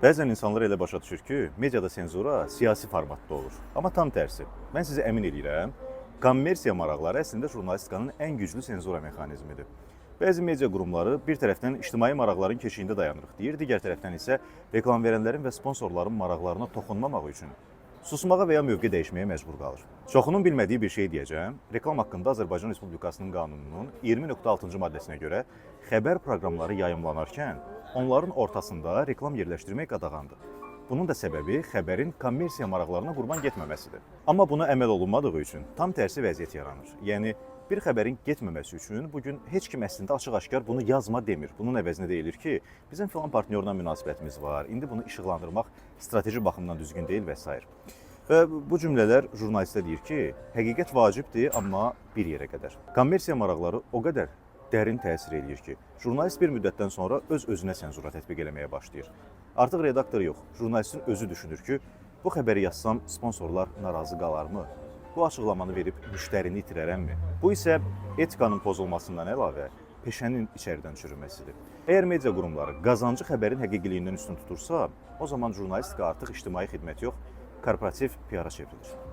Bəzən insanlar elə başa düşür ki, mediada senzura siyasi formatda olur. Amma tam tərsi. Mən sizə əmin edirəm, kommersiya maraqları əslində jurnalistikanın ən güclü senzura mexanizmidir. Bəzi media qurumları bir tərəfdən ictimai maraqların keşiyində dayanırıq deyir, digər tərəfdən isə reklam verənlərin və sponsorların maraqlarına toxunmamaq üçün susmağa və ya mövqe dəyişməyə məcbur qalır. Çoxunun bilmədiyi bir şey deyəcəm. Reklam haqqında Azərbaycan Respublikasının qanununun 20.6-cı maddəsinə görə xəbər proqramları yayımlanarkən onların ortasında reklam yerləşdirmək qadağandır. Bunun da səbəbi xəbərin kommersiya maraqlarına qurban getməməsidir. Amma buna əməl olunmadığı üçün tam tərsi vəziyyət yaranır. Yəni bir xəbərin getməməsi üçün bugün heç kim əslində açıq-aşkar bunu yazma demir. Bunun əvəzinə deyilir ki, bizim filan partnyorla münasibətimiz var, indi bunu işıqlandırmaq strateji baxımdan düzgün deyil və s. Və bu cümlələr jurnalistə deyir ki, həqiqət vacibdir, amma bir yerə qədər. Kommersiya maraqları o qədər dərin təsir eləyir ki, jurnalist bir müddətdən sonra öz-özünə senzura tətbiq eləməyə başlayır. Artıq redaktor yox, jurnalistin özü düşünür ki, bu xəbəri yazsam sponsorlar narazı qalarmı? Bu açıqlamanı verib müştərini itirərəmmi? Bu isə etikanın pozulmasından əlavə peşənin içəridən çürüməsidir. Əgər media qurumları qazancı xəbərin həqiqiliyindən üstün tutursa, o zaman jurnalistika artıq ictimai xidmət yox, korporativ PR-a çevrilir.